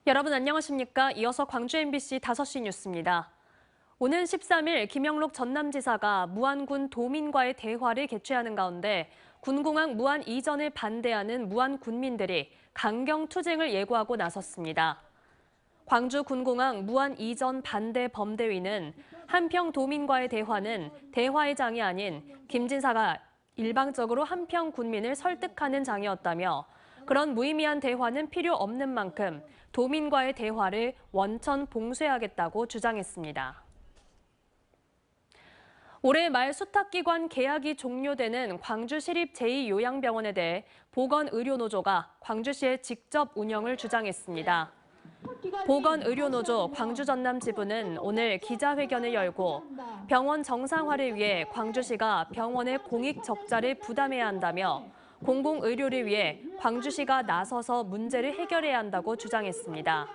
여러분 안녕하십니까? 이어서 광주 MBC 5시 뉴스입니다. 오는 13일 김영록 전남지사가 무안군 도민과의 대화를 개최하는 가운데 군공항 무안 이전을 반대하는 무안 군민들이 강경 투쟁을 예고하고 나섰습니다. 광주 군공항 무안 이전 반대 범대위는 한평 도민과의 대화는 대화의 장이 아닌 김 지사가 일방적으로 한평 군민을 설득하는 장이었다며 그런 무의미한 대화는 필요 없는 만큼 도민과의 대화를 원천 봉쇄하겠다고 주장했습니다. 올해 말 수탁기관 계약이 종료되는 광주시립 제2요양병원에 대해 보건의료노조가 광주시에 직접 운영을 주장했습니다. 보건의료노조 광주전남지부는 오늘 기자회견을 열고 병원 정상화를 위해 광주시가 병원의 공익 적자를 부담해야 한다며 공공의료를 위해 광주시가 나서서 문제를 해결해야 한다고 주장했습니다.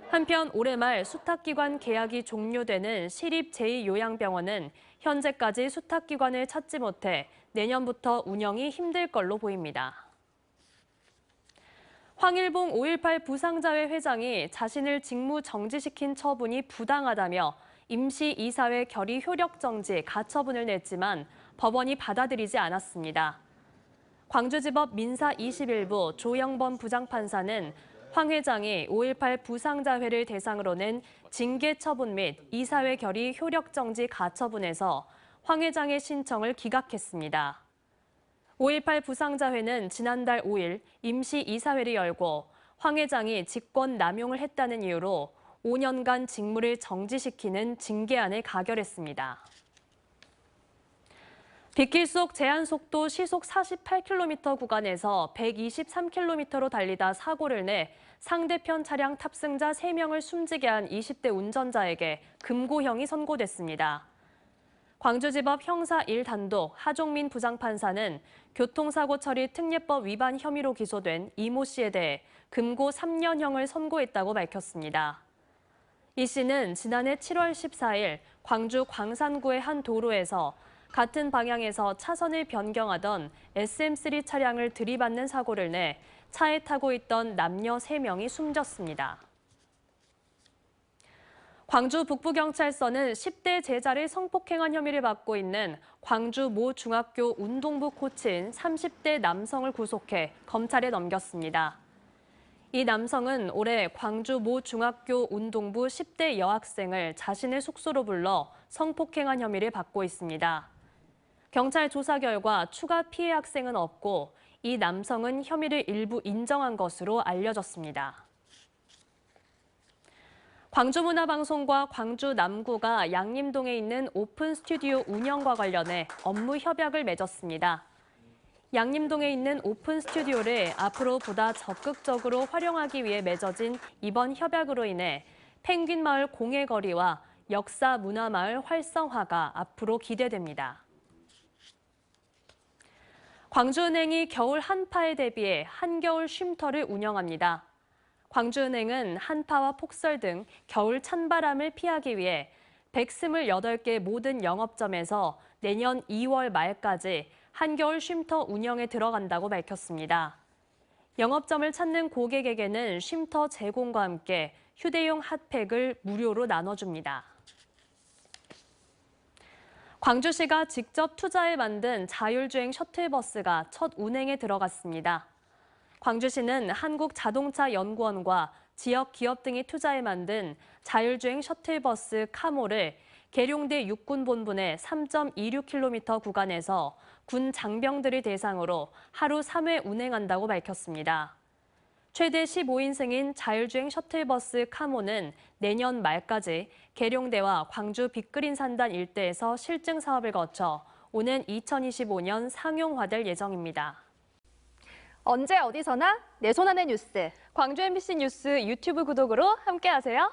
한편 올해 말 수탁기관 계약이 종료되는 시립 제2요양병원은 현재까지 수탁기관을 찾지 못해 내년부터 운영이 힘들 걸로 보입니다. 황일봉 5.18 부상자회 회장이 자신을 직무 정지시킨 처분이 부당하다며 임시이사회 결의 효력 정지 가처분을 냈지만 법원이 받아들이지 않았습니다. 광주지법 민사 21부 조영범 부장판사는 황 회장이 5.18 부상자회를 대상으로 낸 징계 처분 및 이사회 결의 효력 정지 가처분에서 황 회장의 신청을 기각했습니다. 5.18 부상자회는 지난달 5일 임시이사회를 열고 황 회장이 직권 남용을 했다는 이유로 5년간 직무를 정지시키는 징계안을 가결했습니다. 빗길속 제한속도 시속 48km 구간에서 123km로 달리다 사고를 내 상대편 차량 탑승자 3명을 숨지게 한 20대 운전자에게 금고형이 선고됐습니다. 광주지법 형사 1단독 하종민 부장판사는 교통사고 처리 특례법 위반 혐의로 기소된 이모 씨에 대해 금고 3년형을 선고했다고 밝혔습니다. 이 씨는 지난해 7월 14일 광주 광산구의 한 도로에서 같은 방향에서 차선을 변경하던 SM3 차량을 들이받는 사고를 내 차에 타고 있던 남녀 3명이 숨졌습니다. 광주 북부경찰서는 10대 제자를 성폭행한 혐의를 받고 있는 광주 모 중학교 운동부 코치인 30대 남성을 구속해 검찰에 넘겼습니다. 이 남성은 올해 광주 모 중학교 운동부 10대 여학생을 자신의 숙소로 불러 성폭행한 혐의를 받고 있습니다. 경찰 조사 결과 추가 피해 학생은 없고 이 남성은 혐의를 일부 인정한 것으로 알려졌습니다. 광주문화방송과 광주 남구가 양림동에 있는 오픈 스튜디오 운영과 관련해 업무 협약을 맺었습니다. 양림동에 있는 오픈 스튜디오를 앞으로 보다 적극적으로 활용하기 위해 맺어진 이번 협약으로 인해 펭귄마을 공예거리와 역사문화마을 활성화가 앞으로 기대됩니다. 광주은행이 겨울 한파에 대비해 한겨울 쉼터를 운영합니다. 광주은행은 한파와 폭설 등 겨울 찬바람을 피하기 위해 128개 모든 영업점에서 내년 2월 말까지 한겨울 쉼터 운영에 들어간다고 밝혔습니다. 영업점을 찾는 고객에게는 쉼터 제공과 함께 휴대용 핫팩을 무료로 나눠줍니다. 광주시가 직접 투자해 만든 자율주행 셔틀버스가 첫 운행에 들어갔습니다. 광주시는 한국자동차연구원과 지역 기업 등이 투자해 만든 자율주행 셔틀버스 카모를 계룡대 육군본부 내 3.26km 구간에서 군 장병들을 대상으로 하루 3회 운행한다고 밝혔습니다. 최대 15인승인 자율주행 셔틀버스 카모는 내년 말까지 계룡대와 광주 빅그린 산단 일대에서 실증 사업을 거쳐 오는 2025년 상용화될 예정입니다. 언제 어디서나 내 손 안의 뉴스. 광주 MBC 뉴스 유튜브 구독으로 함께하세요.